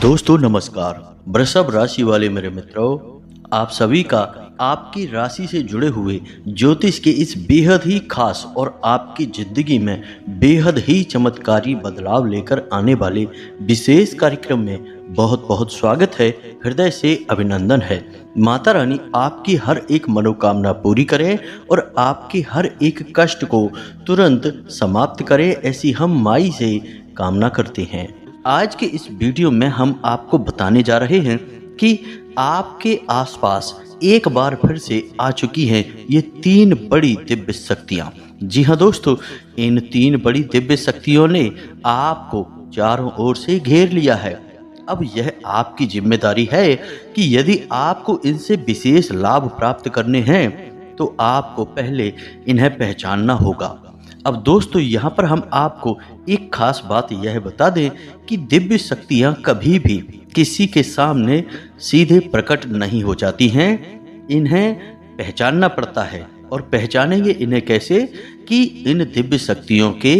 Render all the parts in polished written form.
दोस्तों नमस्कार। वृषभ राशि वाले मेरे मित्रों, आप सभी का आपकी राशि से जुड़े हुए ज्योतिष के इस बेहद ही खास और आपकी जिंदगी में बेहद ही चमत्कारी बदलाव लेकर आने वाले विशेष कार्यक्रम में बहुत बहुत स्वागत है। हृदय से अभिनंदन है। माता रानी आपकी हर एक मनोकामना पूरी करे और आपके हर एक कष्ट को तुरंत समाप्त करे, ऐसी हम माई से कामना करते हैं। आज के इस वीडियो में हम आपको बताने जा रहे हैं कि आपके आसपास एक बार फिर से आ चुकी हैं ये 3 बड़ी दिव्य शक्तियां। जी हाँ दोस्तों, इन 3 बड़ी दिव्य शक्तियों ने आपको चारों ओर से घेर लिया है। अब यह आपकी जिम्मेदारी है कि यदि आपको इनसे विशेष लाभ प्राप्त करने हैं तो आपको पहले इन्हें पहचानना होगा। अब दोस्तों, यहाँ पर हम आपको एक खास बात यह बता दें कि दिव्य शक्तियाँ कभी भी किसी के सामने सीधे प्रकट नहीं हो जाती हैं। इन्हें पहचानना पड़ता है। और पहचानेंगे इन्हें कैसे कि इन दिव्य शक्तियों के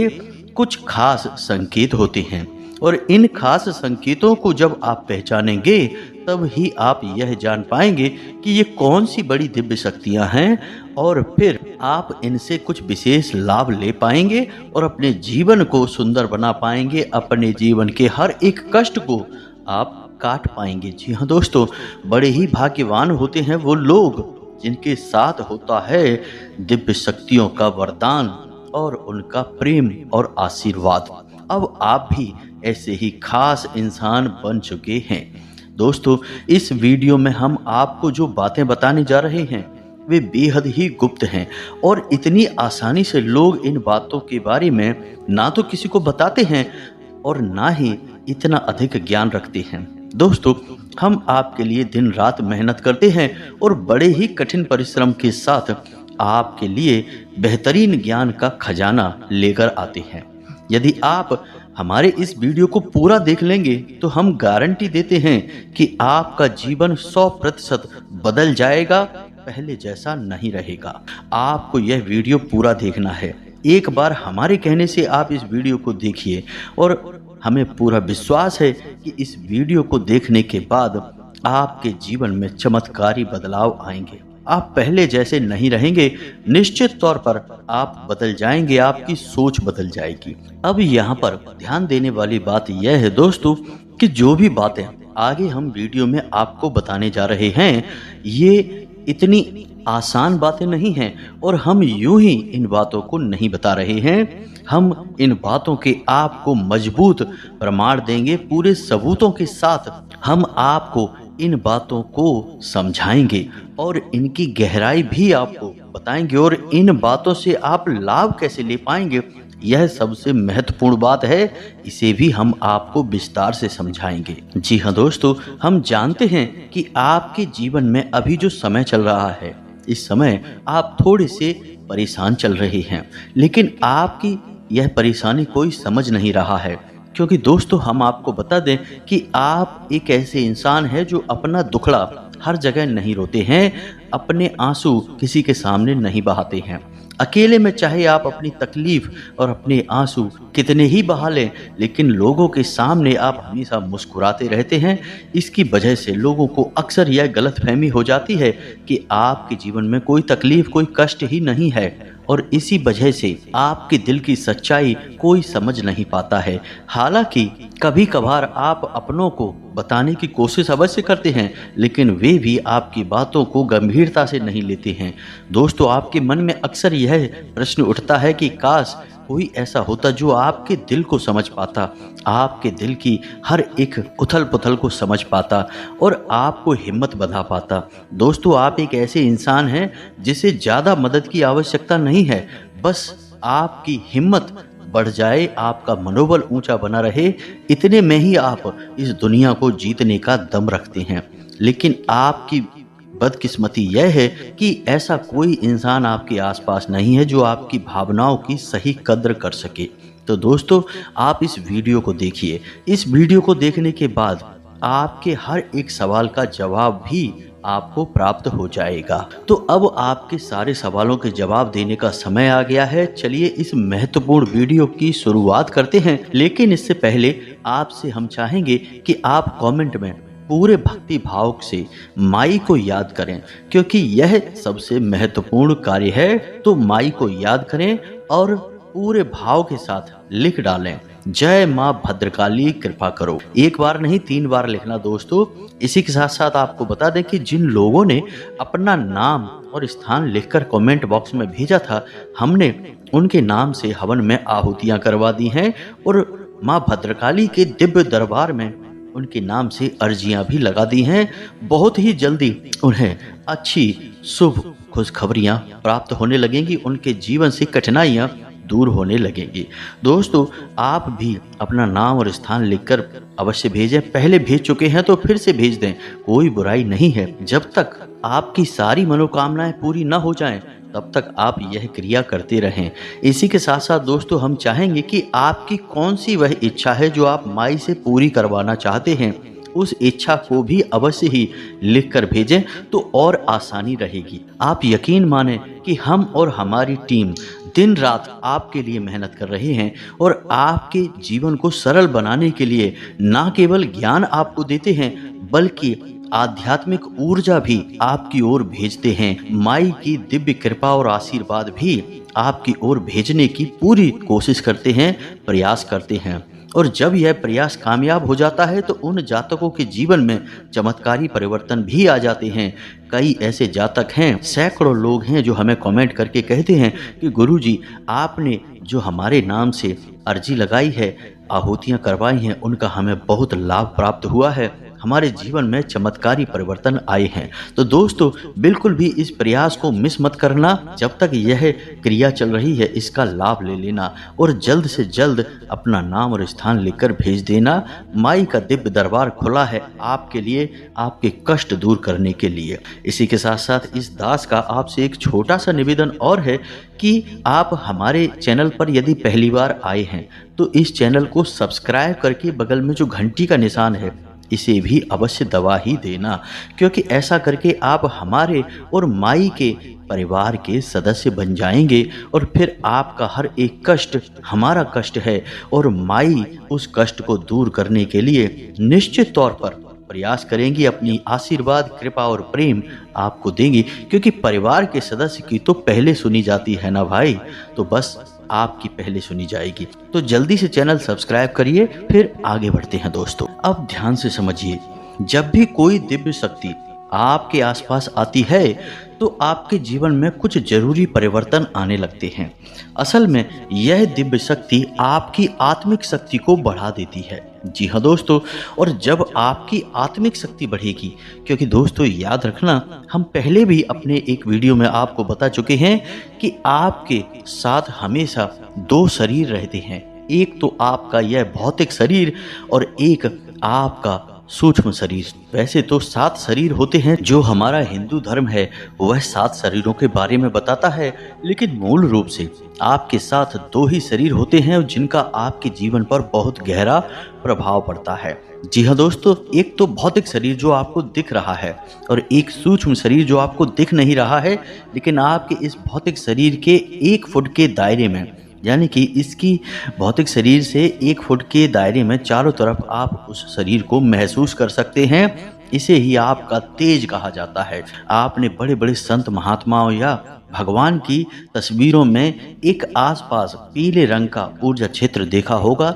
कुछ खास संकेत होते हैं और इन खास संकेतों को जब आप पहचानेंगे तब ही आप यह जान पाएंगे कि ये कौन सी बड़ी दिव्य शक्तियां हैं और फिर आप इनसे कुछ विशेष लाभ ले पाएंगे और अपने जीवन को सुंदर बना पाएंगे। अपने जीवन के हर एक कष्ट को आप काट पाएंगे। जी हाँ दोस्तों, बड़े ही भाग्यवान होते हैं वो लोग जिनके साथ होता है दिव्य शक्तियों का वरदान और उनका प्रेम और आशीर्वाद। अब आप भी ऐसे ही खास इंसान बन चुके हैं। दोस्तों, इस वीडियो में हम आपको जो बातें बताने जा रहे हैं वे बेहद ही गुप्त हैं और इतनी आसानी से लोग इन बातों के बारे में ना तो किसी को बताते हैं और ना ही इतना अधिक ज्ञान रखते हैं। दोस्तों, हम आपके लिए दिन रात मेहनत करते हैं और बड़े ही कठिन परिश्रम के साथ आपके लिए बेहतरीन ज्ञान का खजाना लेकर आते हैं। यदि आप हमारे इस वीडियो को पूरा देख लेंगे तो हम गारंटी देते हैं कि आपका जीवन 100% बदल जाएगा, पहले जैसा नहीं रहेगा। आपको यह वीडियो पूरा देखना है। एक बार हमारे कहने से आप इस वीडियो को देखिए और हमें पूरा विश्वास है कि इस वीडियो को देखने के बाद आपके जीवन में चमत्कारी बदलाव आएंगे। आप पहले जैसे नहीं रहेंगे, निश्चित तौर पर आप बदल जाएंगे, आपकी सोच बदल जाएगी। अब यहाँ पर ध्यान देने वाली बात यह है दोस्तों कि जो भी बातें आगे हम वीडियो में आपको बताने जा रहे हैं ये इतनी आसान बातें नहीं हैं और हम यूं ही इन बातों को नहीं बता रहे हैं। हम इन बातों के आपको मजबूत प्रमाण देंगे, पूरे सबूतों के साथ हम आपको इन बातों को समझाएंगे और इनकी गहराई भी आपको बताएंगे और इन बातों से आप लाभ कैसे ले पाएंगे, यह सबसे महत्वपूर्ण बात है। इसे भी हम आपको विस्तार से समझाएंगे। जी हाँ दोस्तों, हम जानते हैं कि आपके जीवन में अभी जो समय चल रहा है, इस समय आप थोड़े से परेशान चल रहे हैं, लेकिन आपकी यह परेशानी कोई समझ नहीं रहा है। क्योंकि दोस्तों, हम आपको बता दें कि आप एक ऐसे इंसान हैं जो अपना दुखड़ा हर जगह नहीं रोते हैं, अपने आंसू किसी के सामने नहीं बहाते हैं। अकेले में चाहे आप अपनी तकलीफ और अपने आंसू कितने ही बहा लें, लेकिन लोगों के सामने आप हमेशा मुस्कुराते रहते हैं। इसकी वजह से लोगों को अक्सर यह गलतफहमी हो जाती है कि आपके जीवन में कोई तकलीफ, कोई कष्ट ही नहीं है और इसी वजह से आपके दिल की सच्चाई कोई समझ नहीं पाता है। हालांकि कभी कभार आप अपनों को बताने की कोशिश अवश्य करते हैं, लेकिन वे भी आपकी बातों को गंभीरता से नहीं लेते हैं। दोस्तों, आपके मन में अक्सर यह प्रश्न उठता है कि काश कोई ऐसा होता जो आपके दिल को समझ पाता, आपके दिल की हर एक उथल पुथल को समझ पाता और आपको हिम्मत बंधा पाता। दोस्तों, आप एक ऐसे इंसान हैं जिसे ज़्यादा मदद की आवश्यकता नहीं है, बस आपकी हिम्मत बढ़ जाए, आपका मनोबल ऊंचा बना रहे, इतने में ही आप इस दुनिया को जीतने का दम रखते हैं। लेकिन आपकी बदकिस्मती यह है कि ऐसा कोई इंसान आपके आसपास नहीं है जो आपकी भावनाओं की सही कद्र कर सके। तो दोस्तों, आप इस वीडियो को देखिए। इस वीडियो को देखने के बाद आपके हर एक सवाल का जवाब भी आपको प्राप्त हो जाएगा। तो अब आपके सारे सवालों के जवाब देने का समय आ गया है। चलिए इस महत्वपूर्ण वीडियो की शुरुआत करते हैं, लेकिन इससे पहले आपसे हम चाहेंगे कि आप कमेंट में पूरे भक्ति भाव से माई को याद करें, क्योंकि यह सबसे महत्वपूर्ण कार्य है। तो माई को याद करें और पूरे भाव के साथ लिख डालें, जय माँ भद्रकाली कृपा करो। एक बार नहीं 3 बार लिखना दोस्तों। इसी के साथ साथ आपको बता दें कि जिन लोगों ने अपना नाम और स्थान लिखकर कमेंट बॉक्स में भेजा था, हमने उनके नाम से हवन में आहुतियां करवा दी हैं और माँ भद्रकाली के दिव्य दरबार में उनके नाम से अर्जियां भी लगा दी हैं। बहुत ही जल्दी उन्हें अच्छी शुभ खुशखबरियां प्राप्त होने लगेंगी, उनके जीवन से कठिनाइयां दूर होने लगेंगी। दोस्तों, आप भी अपना नाम और स्थान लिखकर अवश्य भेजें। पहले भेज चुके हैं तो फिर से भेज दें, कोई बुराई नहीं है। जब तक आपकी सारी मनोकामनाएं पूरी न हो जाएं, तब तक आप यह क्रिया करते रहें। इसी के साथ साथ दोस्तों, हम चाहेंगे कि आपकी कौन सी वह इच्छा है जो आप माई से पूरी करवाना चाहते हैं, उस इच्छा को भी अवश्य ही लिख कर भेजें तो और आसानी रहेगी। आप यकीन माने कि हम और हमारी टीम दिन रात आपके लिए मेहनत कर रहे हैं और आपके जीवन को सरल बनाने के लिए न केवल ज्ञान आपको देते हैं, बल्कि आध्यात्मिक ऊर्जा भी आपकी ओर भेजते हैं। माई की दिव्य कृपा और आशीर्वाद भी आपकी ओर भेजने की पूरी कोशिश करते हैं, प्रयास करते हैं। और जब यह प्रयास कामयाब हो जाता है तो उन जातकों के जीवन में चमत्कारी परिवर्तन भी आ जाते हैं। कई ऐसे जातक हैं, सैकड़ों लोग हैं जो हमें कमेंट करके कहते हैं कि गुरुजी, आपने जो हमारे नाम से अर्जी लगाई है, आहुतियाँ करवाई हैं, उनका हमें बहुत लाभ प्राप्त हुआ है, हमारे जीवन में चमत्कारी परिवर्तन आए हैं। तो दोस्तों, बिल्कुल भी इस प्रयास को मिस मत करना। जब तक यह क्रिया चल रही है, इसका लाभ ले लेना और जल्द से जल्द अपना नाम और स्थान लिखकर भेज देना। माई का दिव्य दरबार खुला है आपके लिए, आपके कष्ट दूर करने के लिए। इसी के साथ साथ इस दास का आपसे एक छोटा सा निवेदन और है कि आप हमारे चैनल पर यदि पहली बार आए हैं तो इस चैनल को सब्सक्राइब करके बगल में जो घंटी का निशान है, इसे भी अवश्य दबा ही देना, क्योंकि ऐसा करके आप हमारे और माई के परिवार के सदस्य बन जाएंगे और फिर आपका हर एक कष्ट हमारा कष्ट है और माई उस कष्ट को दूर करने के लिए निश्चित तौर पर प्रयास करेंगी, अपनी आशीर्वाद, कृपा और प्रेम आपको देंगी, क्योंकि परिवार के सदस्य की तो पहले सुनी जाती है ना भाई, तो बस आपकी पहले सुनी जाएगी। तो जल्दी से चैनल सब्सक्राइब करिए, फिर आगे बढ़ते हैं दोस्तों। अब ध्यान से समझिए, जब भी कोई दिव्य शक्ति आपके आसपास आती है तो आपके जीवन में कुछ जरूरी परिवर्तन आने लगते हैं। असल में यह दिव्य शक्ति आपकी आत्मिक शक्ति को बढ़ा देती है। जी हाँ दोस्तों, और जब आपकी आत्मिक शक्ति बढ़ेगी, क्योंकि दोस्तों याद रखना, हम पहले भी अपने एक वीडियो में आपको बता चुके हैं कि आपके साथ हमेशा 2 शरीर रहते हैं। एक तो आपका यह भौतिक शरीर और एक आपका सूक्ष्म शरीर। वैसे तो 7 शरीर होते हैं, जो हमारा हिंदू धर्म है वह 7 शरीरों के बारे में बताता है, लेकिन मूल रूप से आपके साथ 2 ही शरीर होते हैं जिनका आपके जीवन पर बहुत गहरा प्रभाव पड़ता है। जी हाँ दोस्तों, एक तो भौतिक शरीर जो आपको दिख रहा है और एक सूक्ष्म शरीर जो आपको दिख नहीं रहा है, लेकिन आपके इस भौतिक शरीर के 1 फुट के दायरे में, यानी कि इसकी भौतिक शरीर से 1 फुट के दायरे में चारों तरफ आप उस शरीर को महसूस कर सकते हैं। इसे ही आपका तेज कहा जाता है। आपने बड़े बड़े संत महात्माओं या भगवान की तस्वीरों में एक आसपास पीले रंग का ऊर्जा क्षेत्र देखा होगा।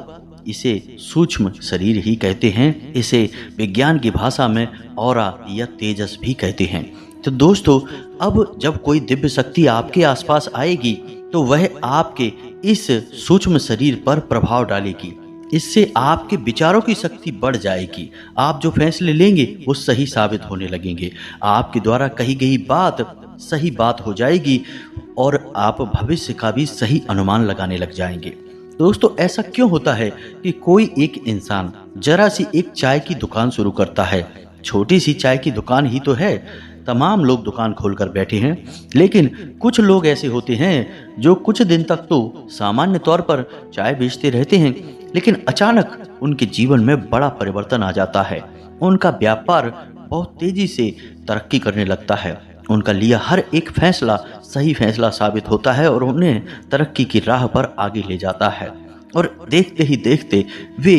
इसे सूक्ष्म शरीर ही कहते हैं। इसे विज्ञान की भाषा में ऑरा या तेजस भी कहते हैं। तो दोस्तों, अब जब कोई दिव्य शक्ति आपके आसपास आएगी तो वह आपके इस सूक्ष्म शरीर पर प्रभाव डालेगी। इससे आपके विचारों की शक्ति बढ़ जाएगी। आप जो फैसले लेंगे वो सही साबित होने लगेंगे। आपके द्वारा कही गई बात सही बात हो जाएगी और आप भविष्य का भी सही अनुमान लगाने लग जाएंगे। दोस्तों, ऐसा क्यों होता है कि कोई एक इंसान जरा सी एक चाय की दुकान शुरू करता है, छोटी सी चाय की दुकान ही तो है, तमाम लोग दुकान खोलकर बैठे हैं, लेकिन कुछ लोग ऐसे होते हैं जो कुछ दिन तक तो सामान्य तौर पर चाय बेचते रहते हैं, लेकिन अचानक उनके जीवन में बड़ा परिवर्तन आ जाता है। उनका व्यापार बहुत तेजी से तरक्की करने लगता है। उनका लिया हर एक फैसला सही फैसला साबित होता है और उन्हें तरक्की की राह पर आगे ले जाता है। और देखते ही देखते वे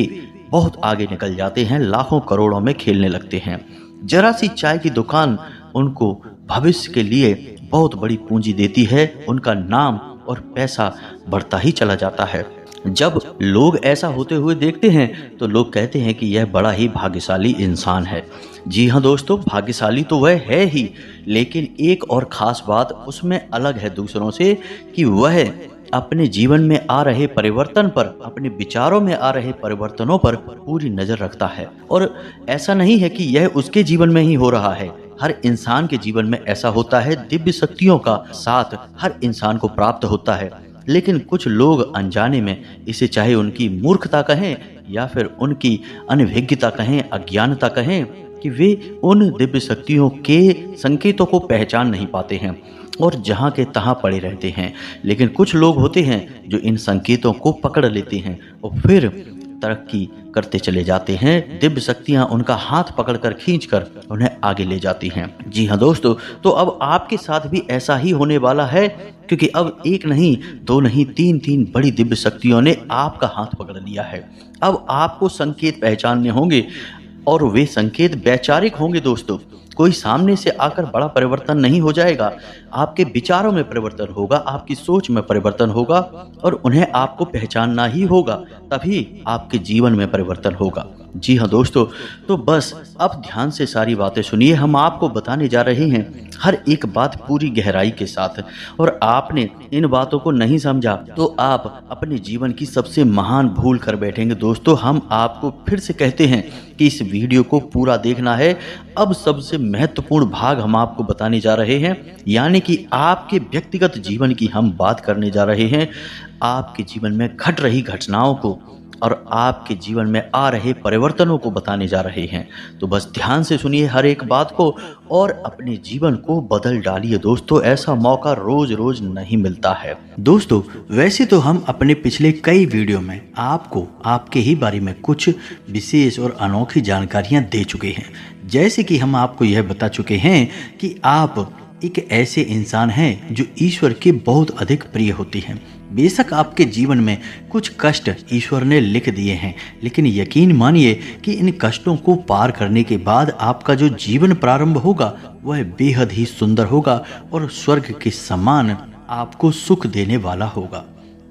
बहुत आगे निकल जाते हैं, लाखों करोड़ों में खेलने लगते हैं। जरा सी चाय की दुकान उनको भविष्य के लिए बहुत बड़ी पूंजी देती है, उनका नाम और पैसा बढ़ता ही चला जाता है। जब लोग ऐसा होते हुए देखते हैं तो लोग कहते हैं कि यह बड़ा ही भाग्यशाली इंसान है। जी हाँ दोस्तों, भाग्यशाली तो वह है ही, लेकिन एक और ख़ास बात उसमें अलग है दूसरों से कि वह अपने जीवन में आ रहे परिवर्तन पर, अपने विचारों में आ रहे परिवर्तनों पर पूरी नज़र रखता है। और ऐसा नहीं है कि यह उसके जीवन में ही हो रहा है, हर इंसान के जीवन में ऐसा होता है। दिव्य शक्तियों का साथ हर इंसान को प्राप्त होता है, लेकिन कुछ लोग अनजाने में इसे, चाहे उनकी मूर्खता कहें या फिर उनकी अनभिज्ञता कहें, अज्ञानता कहें, कि वे उन दिव्य शक्तियों के संकेतों को पहचान नहीं पाते हैं और जहाँ के तहाँ पड़े रहते हैं। लेकिन कुछ लोग होते हैं जो इन संकेतों को पकड़ लेते हैं और फिर तरक्की करते चले जाते हैं। दिव्य शक्तियाँ उनका हाथ पकड़कर खींचकर उन्हें आगे ले जाती हैं। जी हाँ दोस्तों, तो अब आपके साथ भी ऐसा ही होने वाला है, क्योंकि अब एक नहीं, दो नहीं, तीन बड़ी दिव्य शक्तियों ने आपका हाथ पकड़ लिया है। अब आपको संकेत पहचानने होंगे और वे संकेत वैचारिक होंगे दोस्तों। कोई सामने से आकर बड़ा परिवर्तन नहीं हो जाएगा, आपके विचारों में परिवर्तन होगा, आपकी सोच में परिवर्तन होगा और उन्हें आपको पहचानना ही होगा, तभी आपके जीवन में परिवर्तन होगा। जी हाँ दोस्तों, तो बस अब ध्यान से सारी बातें सुनिए। हम आपको बताने जा रहे हैं हर एक बात पूरी गहराई के साथ, और आपने इन बातों को नहीं समझा तो आप अपने जीवन की सबसे महान भूल कर बैठेंगे। दोस्तों, हम आपको फिर से कहते हैं कि इस वीडियो को पूरा देखना है। अब सबसे महत्वपूर्ण भाग हम आपको बताने जा रहे हैं, यानी कि आपके व्यक्तिगत जीवन की हम बात करने जा रहे हैं, आपके जीवन में घट रही घटनाओं को और आपके जीवन में आ रहे परिवर्तनों को बताने जा रहे हैं। तो बस ध्यान से सुनिए हर एक बात को और अपने जीवन को बदल डालिए दोस्तों। ऐसा मौका रोज रोज नहीं मिलता है। दोस्तों, वैसे तो हम अपने पिछले कई वीडियो में आपको आपके ही बारे में कुछ विशेष और अनोखी जानकारियां दे चुके हैं। जैसे कि हम आपको यह बता चुके हैं कि आप एक ऐसे इंसान हैं जो ईश्वर के बहुत अधिक प्रिय होती हैं। बेशक आपके जीवन में कुछ कष्ट ईश्वर ने लिख दिए हैं, लेकिन यकीन मानिए कि इन कष्टों को पार करने के बाद आपका जो जीवन प्रारंभ होगा वह बेहद ही सुंदर होगा और स्वर्ग के समान आपको सुख देने वाला होगा।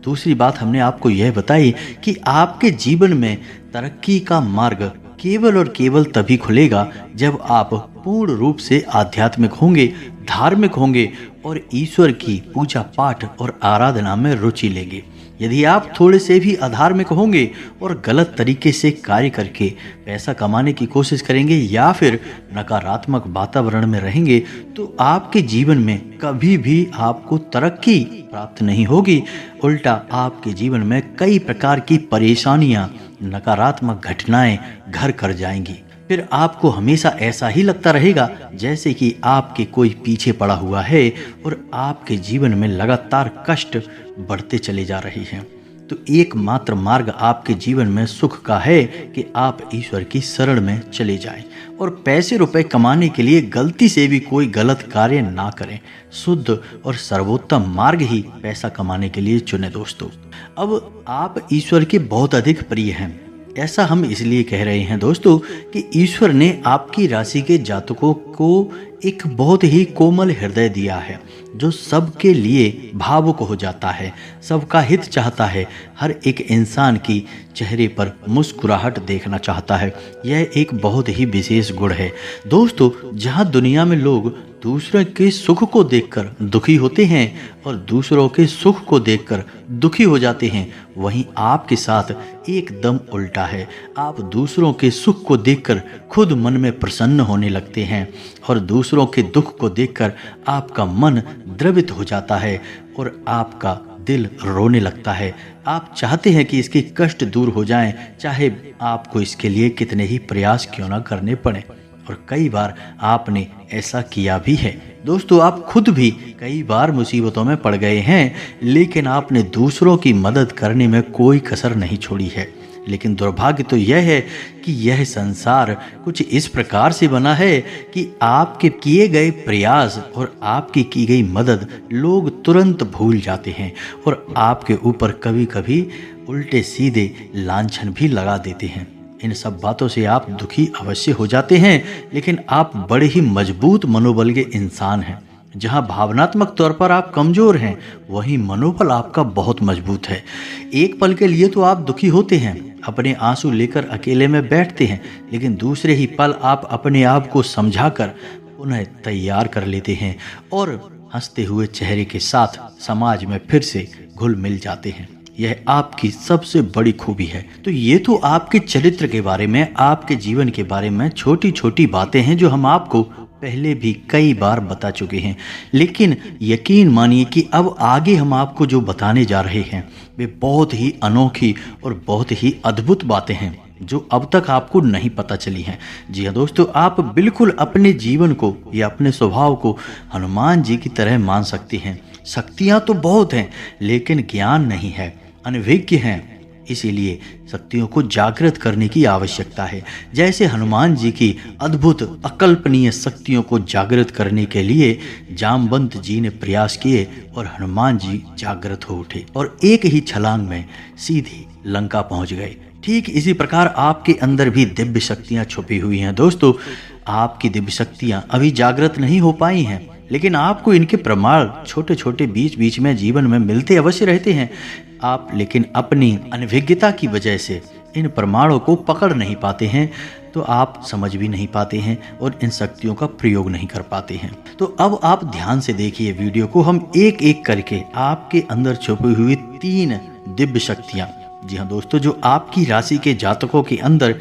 दूसरी बात हमने आपको यह बताई कि आपके जीवन में तरक्की का मार्ग केवल और केवल तभी खुलेगा जब आप पूर्ण रूप से आध्यात्मिक होंगे, धार्मिक होंगे और ईश्वर की पूजा पाठ और आराधना में रुचि लेंगे। यदि आप थोड़े से भी अधार्मिक होंगे और गलत तरीके से कार्य करके पैसा कमाने की कोशिश करेंगे या फिर नकारात्मक वातावरण में रहेंगे, तो आपके जीवन में कभी भी आपको तरक्की प्राप्त नहीं होगी। उल्टा आपके जीवन में कई प्रकार की परेशानियां, नकारात्मक घटनाएं घर कर जाएंगी। फिर आपको हमेशा ऐसा ही लगता रहेगा जैसे कि आपके कोई पीछे पड़ा हुआ है और आपके जीवन में लगातार कष्ट बढ़ते चले जा रहे हैं। तो एकमात्र मार्ग आपके जीवन में सुख का है कि आप ईश्वर की शरण में चले जाएं और पैसे रुपए कमाने के लिए गलती से भी कोई गलत कार्य ना करें। शुद्ध और सर्वोत्तम मार्ग ही पैसा कमाने के लिए चुने दोस्तों। अब आप ईश्वर के बहुत अधिक प्रिय हैं। ऐसा हम इसलिए कह रहे हैं दोस्तों कि ईश्वर ने आपकी राशि के जातकों को एक बहुत ही कोमल हृदय दिया है जो सबके लिए भावुक हो जाता है, सबका हित चाहता है, हर एक इंसान की चेहरे पर मुस्कुराहट देखना चाहता है। यह एक बहुत ही विशेष गुण है दोस्तों। जहाँ दुनिया में लोग दूसरों के सुख को देखकर दुखी होते हैं और दूसरों के सुख को देखकर दुखी हो जाते हैं, वहीं आपके साथ एकदम उल्टा है। आप दूसरों के सुख को देखकर खुद मन में प्रसन्न होने लगते हैं और दूसरों के दुख को देखकर आपका मन द्रवित हो जाता है और आपका दिल रोने लगता है। आप चाहते हैं कि इसके कष्ट दूर हो जाएं, चाहे आपको इसके लिए कितने ही प्रयास क्यों ना करने पड़े। और कई बार आपने ऐसा किया भी है दोस्तों। आप खुद भी कई बार मुसीबतों में पड़ गए हैं, लेकिन आपने दूसरों की मदद करने में कोई कसर नहीं छोड़ी है। लेकिन दुर्भाग्य तो यह है कि यह संसार कुछ इस प्रकार से बना है कि आपके किए गए प्रयास और आपकी की गई मदद लोग तुरंत भूल जाते हैं और आपके ऊपर कभी कभी उल्टे सीधे लांछन भी लगा देते हैं। इन सब बातों से आप दुखी अवश्य हो जाते हैं, लेकिन आप बड़े ही मजबूत मनोबल के इंसान हैं। जहां भावनात्मक तौर पर आप कमजोर हैं, वहीं मनोबल आपका बहुत मजबूत है। एक पल के लिए तो आप दुखी होते हैं, अपने आंसू लेकर अकेले में बैठते हैं, लेकिन दूसरे ही पल आप अपने आप को समझाकर पुनः तैयार कर लेते हैं और हंसते हुए चेहरे के साथ समाज में फिर से घुल मिल जाते हैं। यह आपकी सबसे बड़ी खूबी है। तो ये तो आपके चरित्र के बारे में, आपके जीवन के बारे में छोटी छोटी बातें हैं जो हम आपको पहले भी कई बार बता चुके हैं, लेकिन यकीन मानिए कि अब आगे हम आपको जो बताने जा रहे हैं वे बहुत ही अनोखी और बहुत ही अद्भुत बातें हैं जो अब तक आपको नहीं पता चली हैं। जी हाँ दोस्तों, आप बिल्कुल अपने जीवन को या अपने स्वभाव को हनुमान जी की तरह मान सकते हैं। शक्तियाँ तो बहुत हैं, लेकिन ज्ञान नहीं है, अनभिज्ञ हैं। इसीलिए शक्तियों को जागृत करने की आवश्यकता है। जैसे हनुमान जी की अद्भुत अकल्पनीय शक्तियों को जागृत करने के लिए जामवंत जी ने प्रयास किए और हनुमान जी जागृत हो उठे और एक ही छलांग में सीधे लंका पहुंच गए। ठीक इसी प्रकार आपके अंदर भी दिव्य शक्तियां छुपी हुई हैं। दोस्तों, आपकी दिव्य शक्तियां अभी जागृत नहीं हो पाई हैं, लेकिन आपको इनके प्रमाण छोटे छोटे बीच बीच में जीवन में मिलते अवश्य रहते हैं। आप लेकिन अपनी अनभिज्ञता की वजह से इन प्रमाणों को पकड़ नहीं पाते हैं, तो आप समझ भी नहीं पाते हैं और इन शक्तियों का प्रयोग नहीं कर पाते हैं। तो अब आप ध्यान से देखिए वीडियो को, हम एक एक करके आपके अंदर छुपी हुई 3 दिव्य शक्तियां, जी हाँ दोस्तों, जो आपकी राशि के जातकों के अंदर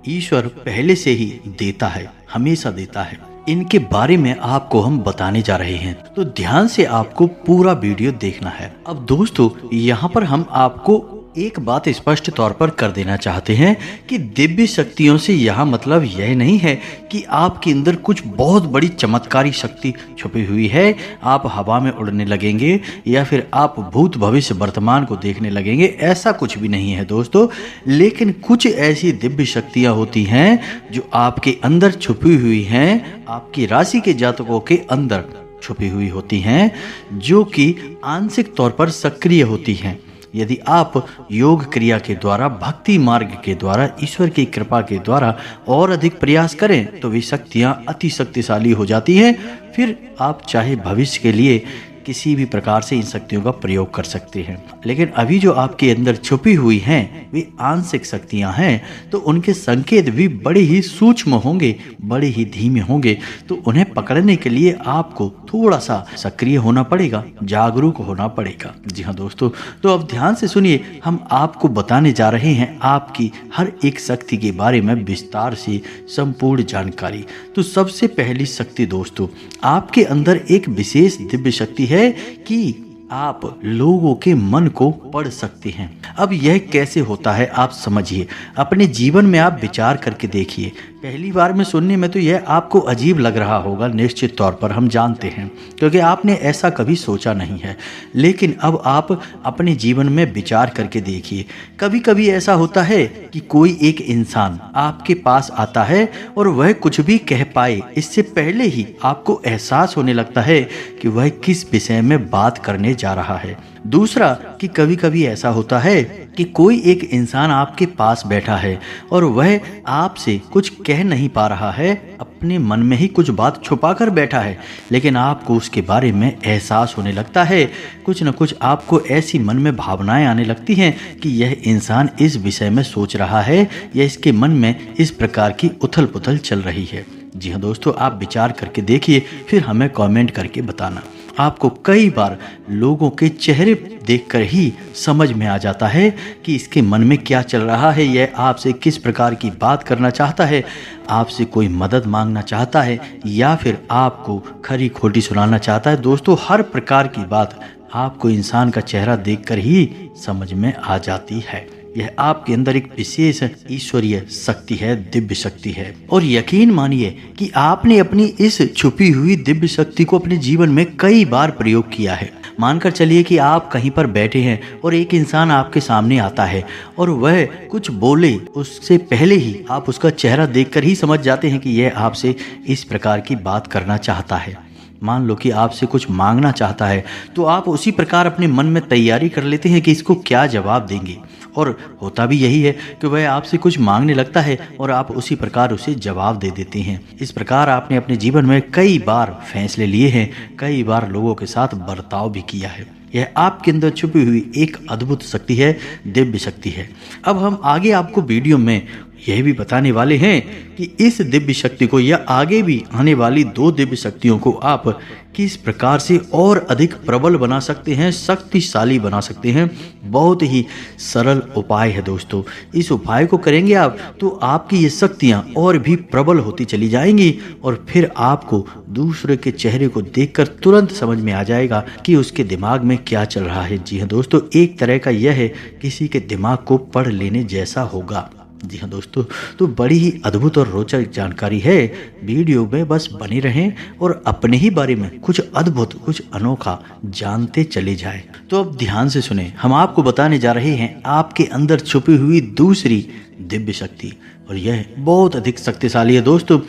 ईश्वर पहले से ही देता है, हमेशा देता है, इनके बारे में आपको हम बताने जा रहे हैं। तो ध्यान से आपको पूरा वीडियो देखना है। अब दोस्तों, यहाँ पर हम आपको एक बात स्पष्ट तौर पर कर देना चाहते हैं कि दिव्य शक्तियों से यहाँ मतलब यह नहीं है कि आपके अंदर कुछ बहुत बड़ी चमत्कारी शक्ति छुपी हुई है, आप हवा में उड़ने लगेंगे या फिर आप भूत भविष्य वर्तमान को देखने लगेंगे, ऐसा कुछ भी नहीं है दोस्तों। लेकिन कुछ ऐसी दिव्य शक्तियाँ होती हैं जो आपके अंदर छुपी हुई हैं, आपकी राशि के जातकों के अंदर छुपी हुई होती हैं, जो कि आंशिक तौर पर सक्रिय होती हैं। यदि आप योग क्रिया के द्वारा, भक्ति मार्ग के द्वारा, ईश्वर की कृपा के द्वारा और अधिक प्रयास करें तो वे शक्तियाँ अति शक्तिशाली हो जाती हैं। फिर आप चाहे भविष्य के लिए किसी भी प्रकार से इन शक्तियों का प्रयोग कर सकते हैं। लेकिन अभी जो आपके अंदर छुपी हुई हैं वे आंशिक शक्तियां हैं, तो उनके संकेत भी बड़े ही सूक्ष्म होंगे, बड़े ही धीमे होंगे। तो उन्हें पकड़ने के लिए आपको थोड़ा सा सक्रिय होना पड़ेगा, जागरूक होना पड़ेगा। जी हाँ दोस्तों, तो अब ध्यान से सुनिए, हम आपको बताने जा रहे हैं आपकी हर एक शक्ति के बारे में विस्तार से संपूर्ण जानकारी। तो सबसे पहली शक्ति दोस्तों, आपके अंदर एक विशेष दिव्य शक्ति है कि आप लोगों के मन को पढ़ सकते हैं। अब यह कैसे होता है आप समझिए, अपने जीवन में आप विचार करके देखिए। पहली बार में सुनने में तो यह आपको अजीब लग रहा होगा, निश्चित तौर पर हम जानते हैं, क्योंकि आपने ऐसा कभी सोचा नहीं है। लेकिन अब आप अपने जीवन में विचार करके देखिए। कभी कभी ऐसा होता है कि कोई एक इंसान आपके पास आता है और वह कुछ भी कह पाए इससे पहले ही आपको एहसास होने लगता है कि वह किस विषय में बात करने जा रहा है। दूसरा कि कभी कभी ऐसा होता है कि कोई एक इंसान आपके पास बैठा है और वह आपसे कुछ कह नहीं पा रहा है, अपने मन में ही कुछ बात छुपा कर बैठा है, लेकिन आपको उसके बारे में एहसास होने लगता है। कुछ न कुछ आपको ऐसी मन में भावनाएं आने लगती हैं कि यह इंसान इस विषय में सोच रहा है या इसके मन में इस प्रकार की उथल पुथल चल रही है। जी हाँ दोस्तों, आप विचार करके देखिए, फिर हमें कमेंट करके बताना। आपको कई बार लोगों के चेहरे देखकर ही समझ में आ जाता है कि इसके मन में क्या चल रहा है, यह आपसे किस प्रकार की बात करना चाहता है, आपसे कोई मदद मांगना चाहता है या फिर आपको खरी खोटी सुनाना चाहता है। दोस्तों, हर प्रकार की बात आपको इंसान का चेहरा देखकर ही समझ में आ जाती है। यह आपके अंदर एक विशेष ईश्वरीय शक्ति है, दिव्य शक्ति है। और यकीन मानिए कि आपने अपनी इस छुपी हुई दिव्य शक्ति को अपने जीवन में कई बार प्रयोग किया है। मानकर चलिए कि आप कहीं पर बैठे हैं और एक इंसान आपके सामने आता है और वह कुछ बोले उससे पहले ही आप उसका चेहरा देखकर ही समझ जाते हैं कि यह आपसे इस प्रकार की बात करना चाहता है। मान लो कि आपसे कुछ मांगना चाहता है, तो आप उसी प्रकार अपने मन में तैयारी कर लेते हैं कि इसको क्या जवाब देंगे। और होता भी यही है कि वह आपसे कुछ मांगने लगता है और आप उसी प्रकार उसे जवाब दे देते हैं। इस प्रकार आपने अपने जीवन में कई बार फैसले लिए हैं, कई बार लोगों के साथ बर्ताव भी किया है। यह आपके अंदर छुपी हुई एक अद्भुत शक्ति है, दिव्य शक्ति है। अब हम आगे आपको वीडियो में यह भी बताने वाले हैं कि इस दिव्य शक्ति को या आगे भी आने वाली 2 दिव्य शक्तियों को आप किस प्रकार से और अधिक प्रबल बना सकते हैं, शक्तिशाली बना सकते हैं। बहुत ही सरल उपाय है दोस्तों। इस उपाय को करेंगे आप तो आपकी ये शक्तियाँ और भी प्रबल होती चली जाएंगी और फिर आपको दूसरे के चेहरे को देखकर तुरंत समझ में आ जाएगा कि उसके दिमाग में क्या चल रहा है। जी हाँ दोस्तों, एक तरह का यह है किसी के दिमाग को पढ़ लेने जैसा होगा। जी हाँ दोस्तों, तो बड़ी ही अद्भुत और रोचक जानकारी है। वीडियो में बस बने रहें और अपने ही बारे में कुछ अद्भुत, कुछ अनोखा जानते चले जाएं। तो अब ध्यान से सुने, हम आपको बताने जा रहे हैं आपके अंदर छुपी हुई दूसरी दिव्य शक्ति, और यह बहुत अधिक शक्तिशाली है दोस्तों।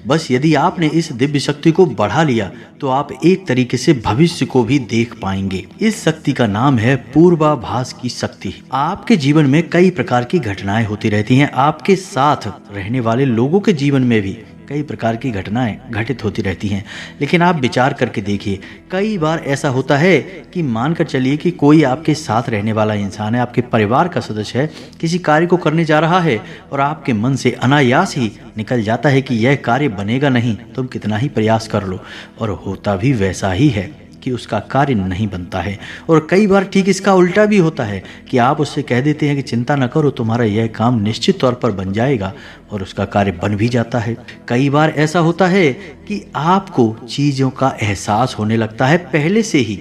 बस यदि आपने इस दिव्य शक्ति को बढ़ा लिया तो आप एक तरीके से भविष्य को भी देख पाएंगे। इस शक्ति का नाम है पूर्वाभास की शक्ति। आपके जीवन में कई प्रकार की घटनाएं होती रहती हैं, आपके साथ रहने वाले लोगों के जीवन में भी कई प्रकार की घटनाएं घटित होती रहती हैं। लेकिन आप विचार करके देखिए, कई बार ऐसा होता है कि मानकर चलिए कि कोई आपके साथ रहने वाला इंसान है, आपके परिवार का सदस्य है, किसी कार्य को करने जा रहा है और आपके मन से अनायास ही निकल जाता है कि यह कार्य बनेगा नहीं, तुम कितना ही प्रयास कर लो, और होता भी वैसा ही है कि उसका कार्य नहीं बनता है। और कई बार ठीक इसका उल्टा भी होता है कि आप उससे कह देते हैं कि चिंता न करो, तुम्हारा यह काम निश्चित तौर पर बन जाएगा, और उसका कार्य बन भी जाता है। कई बार ऐसा होता है कि आपको चीज़ों का एहसास होने लगता है पहले से ही,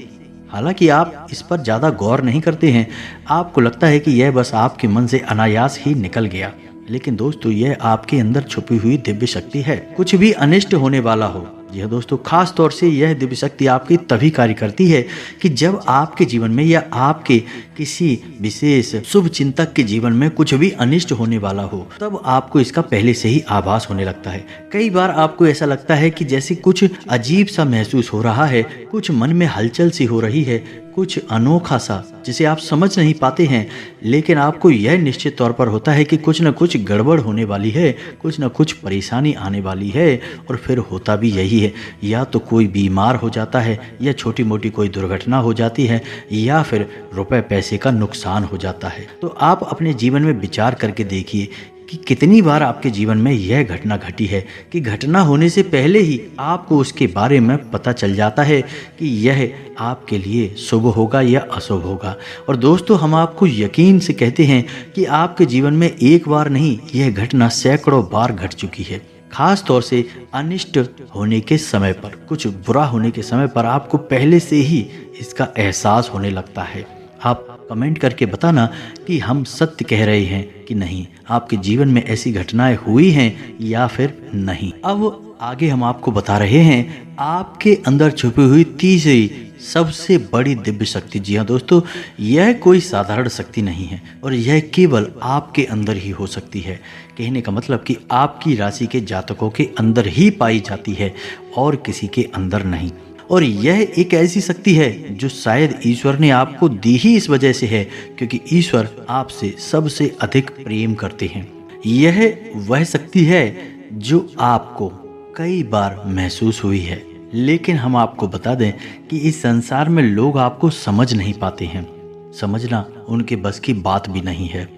हालांकि आप इस पर ज़्यादा गौर नहीं करते हैं, आपको लगता है कि यह बस आपके मन से अनायास ही निकल गया। लेकिन दोस्तों, यह आपके अंदर छुपी हुई दिव्य शक्ति है। कुछ भी अनिष्ट होने वाला हो, जी हाँ दोस्तों, खास तौर से यह दिव्य शक्ति आपकी तभी कार्य करती है कि जब आपके जीवन में या आपके किसी विशेष शुभ चिंतक के जीवन में कुछ भी अनिष्ट होने वाला हो, तब आपको इसका पहले से ही आभास होने लगता है। कई बार आपको ऐसा लगता है कि जैसे कुछ अजीब सा महसूस हो रहा है, कुछ मन में हलचल सी हो रही है, कुछ अनोखा सा जिसे आप समझ नहीं पाते हैं, लेकिन आपको यह निश्चित तौर पर होता है कि कुछ न कुछ गड़बड़ होने वाली है, कुछ न कुछ परेशानी आने वाली है। और फिर होता भी यही है, या तो कोई बीमार हो जाता है, या छोटी मोटी कोई दुर्घटना हो जाती है, या फिर रुपए पैसे का नुकसान हो जाता है। तो आप अपने जीवन में विचार करके देखिए कि कितनी बार आपके जीवन में यह घटना घटी है कि घटना होने से पहले ही आपको उसके बारे में पता चल जाता है कि यह आपके लिए शुभ होगा या अशुभ होगा। और दोस्तों, हम आपको यकीन से कहते हैं कि आपके जीवन में एक बार नहीं, यह घटना सैकड़ों बार घट चुकी है। खास तौर से अनिष्ट होने के समय पर, कुछ बुरा होने के समय पर आपको पहले से ही इसका एहसास होने लगता है। आप कमेंट करके बताना कि हम सत्य कह रहे हैं कि नहीं, आपके जीवन में ऐसी घटनाएं हुई हैं या फिर नहीं। अब आगे हम आपको बता रहे हैं आपके अंदर छुपी हुई तीसरी सबसे बड़ी दिव्य शक्ति। जी हाँ दोस्तों, यह कोई साधारण शक्ति नहीं है और यह केवल आपके अंदर ही हो सकती है। कहने का मतलब कि आपकी राशि के जातकों के अंदर ही पाई जाती है और किसी के अंदर नहीं। और यह एक ऐसी शक्ति है जो शायद ईश्वर ने आपको दी ही इस वजह से है क्योंकि ईश्वर आपसे सबसे अधिक प्रेम करते हैं। यह वह शक्ति है जो आपको कई बार महसूस हुई है, लेकिन हम आपको बता दें कि इस संसार में लोग आपको समझ नहीं पाते हैं, समझना उनके बस की बात भी नहीं है।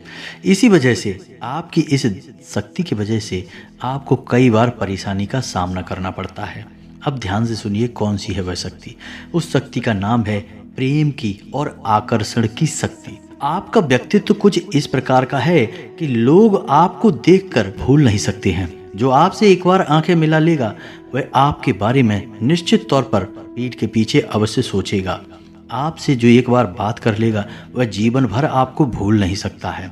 इसी वजह से आपकी इस शक्ति की वजह से आपको कई बार परेशानी का सामना करना पड़ता है। अब ध्यान से सुनिए कौन सी है वह शक्ति। उस शक्ति का नाम है प्रेम की और आकर्षण की शक्ति। आपका व्यक्तित्व कुछ इस प्रकार का है कि लोग आपको देखकर भूल नहीं सकते हैं। जो आपसे एक बार आंखें मिला लेगा वह आपके बारे में निश्चित तौर पर पीठ के पीछे अवश्य सोचेगा। आपसे जो एक बार बात कर लेगा वह जीवन भर आपको भूल नहीं सकता है।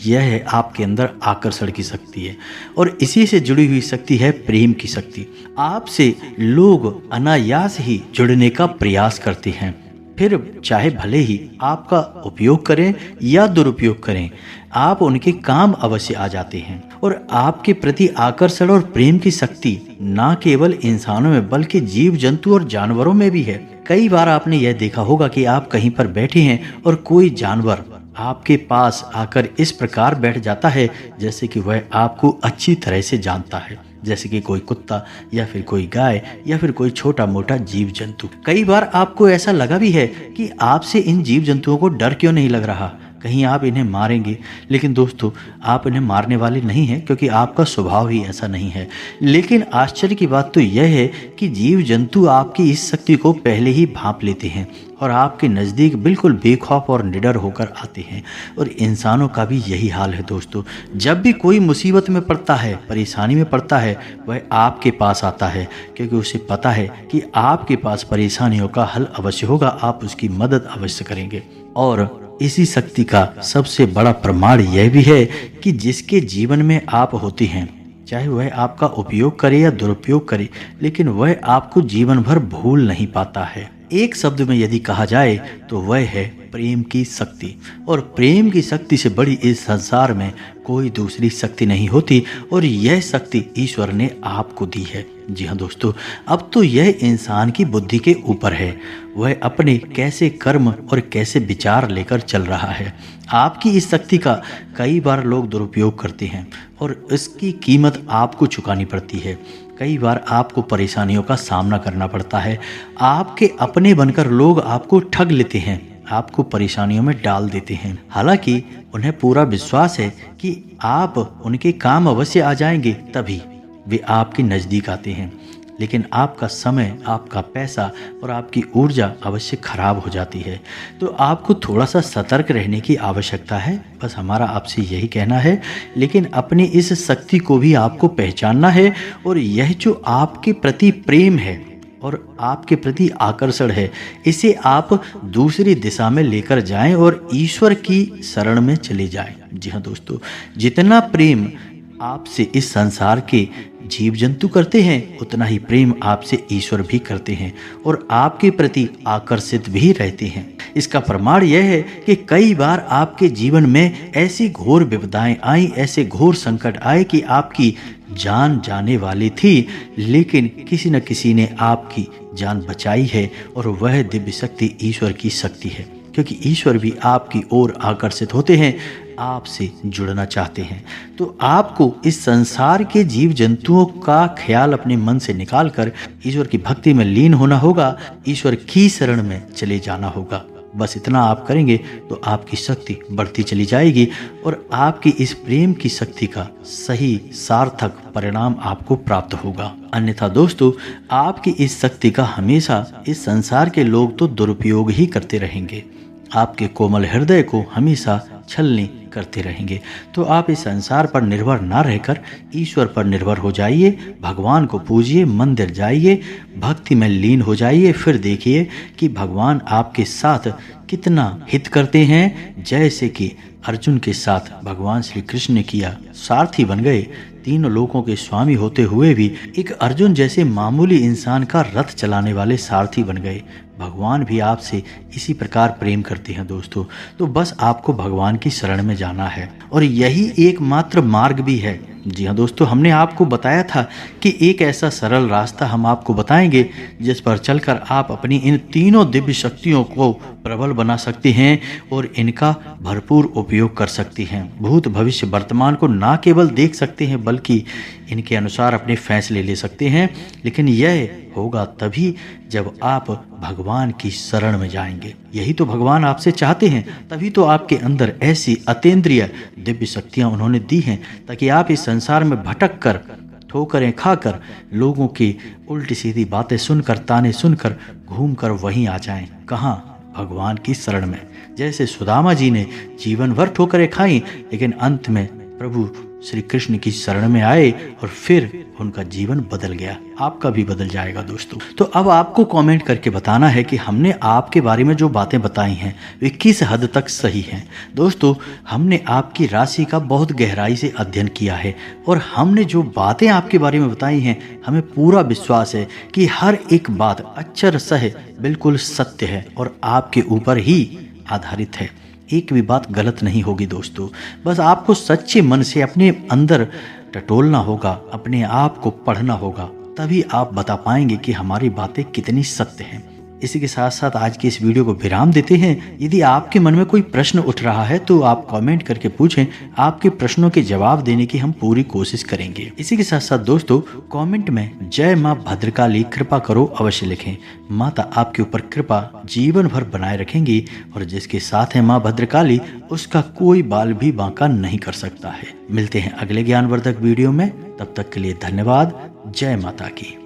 यह है आपके अंदर आकर्षण की शक्ति है और इसी से जुड़ी हुई शक्ति है प्रेम की शक्ति। आपसे लोग अनायास ही जुड़ने का प्रयास करते हैं, फिर चाहे भले ही आपका उपयोग करें या दुरुपयोग करें, आप उनके काम अवश्य आ जाते हैं। और आपके प्रति आकर्षण और प्रेम की शक्ति न केवल इंसानों में बल्कि जीव जंतु और जानवरों में भी है। कई बार आपने यह देखा होगा कि आप कहीं पर बैठे हैं और कोई जानवर आपके पास आकर इस प्रकार बैठ जाता है जैसे कि वह आपको अच्छी तरह से जानता है, जैसे कि कोई कुत्ता या फिर कोई गाय या फिर कोई छोटा मोटा जीव जंतु। कई बार आपको ऐसा लगा भी है कि आपसे इन जीव जंतुओं को डर क्यों नहीं लग रहा, कहीं आप इन्हें मारेंगे। लेकिन दोस्तों, आप इन्हें मारने वाले नहीं हैं, क्योंकि आपका स्वभाव ही ऐसा नहीं है। लेकिन आश्चर्य की बात तो यह है कि जीव जंतु आपकी इस शक्ति को पहले ही भांप लेते हैं और आपके नज़दीक बिल्कुल बेखौफ और निडर होकर आते हैं। और इंसानों का भी यही हाल है दोस्तों। जब भी कोई मुसीबत में पड़ता है, परेशानी में पड़ता है, वह आपके पास आता है, क्योंकि उसे पता है कि आपके पास परेशानियों का हल अवश्य होगा, आप उसकी मदद अवश्य करेंगे। और इसी शक्ति का सबसे बड़ा प्रमाण यह भी है कि जिसके जीवन में आप होते हैं, चाहे वह आपका उपयोग करे या दुरुपयोग करे, लेकिन वह आपको जीवन भर भूल नहीं पाता है। एक शब्द में यदि कहा जाए तो वह है प्रेम की शक्ति। और प्रेम की शक्ति से बड़ी इस संसार में कोई दूसरी शक्ति नहीं होती, और यह शक्ति ईश्वर ने आपको दी है। जी हाँ दोस्तों, अब तो यह इंसान की बुद्धि के ऊपर है, वह अपने कैसे कर्म और कैसे विचार लेकर चल रहा है। आपकी इस शक्ति का कई बार लोग दुरुपयोग करते हैं और इसकी कीमत आपको चुकानी पड़ती है। कई बार आपको परेशानियों का सामना करना पड़ता है। आपके अपने बनकर लोग आपको ठग लेते हैं, आपको परेशानियों में डाल देते हैं। हालांकि उन्हें पूरा विश्वास है कि आप उनके काम अवश्य आ जाएंगे, तभी वे आपके नज़दीक आते हैं। लेकिन आपका समय, आपका पैसा और आपकी ऊर्जा अवश्य खराब हो जाती है। तो आपको थोड़ा सा सतर्क रहने की आवश्यकता है, बस हमारा आपसे यही कहना है। लेकिन अपनी इस शक्ति को भी आपको पहचानना है, और यह जो आपके प्रति प्रेम है और आपके प्रति आकर्षण है, इसे आप दूसरी दिशा में लेकर जाएं और ईश्वर की शरण में चले जाएं। जी हाँ दोस्तों, जितना प्रेम आपसे इस संसार के जीव जंतु करते हैं, उतना ही प्रेम आपसे ईश्वर भी करते हैं और आपके प्रति आकर्षित भी रहते हैं। इसका प्रमाण यह है कि कई बार आपके जीवन में ऐसी घोर विपदाएं आई, ऐसे घोर संकट आए कि आपकी जान जाने वाली थी, लेकिन किसी न किसी ने आपकी जान बचाई है, और वह दिव्य शक्ति ईश्वर की शक्ति है। क्योंकि ईश्वर भी आपकी ओर आकर्षित होते हैं, आपसे जुड़ना चाहते हैं। तो आपको इस संसार के जीव जंतुओं का ख्याल अपने मन से निकालकर ईश्वर की भक्ति में लीन होना होगा, ईश्वर की शरण में चले जाना होगा। बस इतना आप करेंगे तो आपकी शक्ति बढ़ती चली जाएगी, और आपकी इस प्रेम की शक्ति का सही सार्थक परिणाम आपको प्राप्त होगा। अन्यथा दोस्तों, आपकी इस शक्ति का हमेशा इस संसार के लोग तो दुरुपयोग ही करते रहेंगे, आपके कोमल हृदय को हमेशा छलनी करते रहेंगे। तो आप इस संसार पर निर्भर ना रहकर ईश्वर पर निर्भर हो जाइए, भगवान को पूजिए, मंदिर जाइए, भक्ति में लीन हो जाइए। फिर देखिए कि भगवान आपके साथ कितना हित करते हैं। जैसे कि अर्जुन के साथ भगवान श्री कृष्ण ने किया, सारथी बन गए, तीनों लोकों के स्वामी होते हुए भी एक अर्जुन जैसे मामूली इंसान का रथ चलाने वाले सारथी बन गए। भगवान भी आपसे इसी प्रकार प्रेम करते हैं दोस्तों। तो बस आपको भगवान की शरण में जाना है, और यही एकमात्र मार्ग भी है। जी हाँ दोस्तों, हमने आपको बताया था कि एक ऐसा सरल रास्ता हम आपको बताएंगे जिस पर चलकर आप अपनी इन तीनों दिव्य शक्तियों को प्रबल बना सकते हैं और इनका भरपूर उपयोग कर सकते हैं। भूत भविष्य वर्तमान को ना केवल देख सकते हैं, बल्कि इनके अनुसार अपने फैसले ले सकते हैं। लेकिन यह होगा तभी जब आप भगवान की शरण में जाएंगे। यही तो भगवान आपसे चाहते हैं, तभी तो आपके अंदर ऐसी अतीन्द्रिय दिव्य शक्तियां उन्होंने दी हैं, ताकि आप इस संसार में भटक कर, ठोकरें खाकर, लोगों की उल्टी सीधी बातें सुनकर, ताने सुनकर घूम कर वहीं आ जाएं। कहाँ? भगवान की शरण में। जैसे सुदामा जी ने जीवन भर ठोकरें खाई, लेकिन अंत में प्रभु श्री कृष्ण की शरण में आए और फिर उनका जीवन बदल गया। आपका भी बदल जाएगा दोस्तों। तो अब आपको कमेंट करके बताना है कि हमने आपके बारे में जो बातें बताई हैं वे किस हद तक सही हैं। दोस्तों, हमने आपकी राशि का बहुत गहराई से अध्ययन किया है, और हमने जो बातें आपके बारे में बताई हैं, हमें पूरा विश्वास है कि हर एक बात अक्षरशः बिल्कुल सत्य है और आपके ऊपर ही आधारित है। एक भी बात गलत नहीं होगी दोस्तों। बस आपको सच्चे मन से अपने अंदर टटोलना होगा, अपने आप को पढ़ना होगा, तभी आप बता पाएंगे कि हमारी बातें कितनी सत्य हैं। इसी के साथ साथ आज की इस वीडियो को विराम देते हैं। यदि आपके मन में कोई प्रश्न उठ रहा है तो आप कमेंट करके पूछें, आपके प्रश्नों के जवाब देने की हम पूरी कोशिश करेंगे। इसी के साथ साथ दोस्तों कमेंट में जय माँ भद्रकाली कृपा करो अवश्य लिखें। माता आपके ऊपर कृपा जीवन भर बनाए रखेंगी और जिसके साथ है माँ भद्रकाली उसका कोई बाल भी बांका नहीं कर सकता है। मिलते हैं अगले ज्ञानवर्धक वीडियो में, तब तक के लिए धन्यवाद। जय माता की।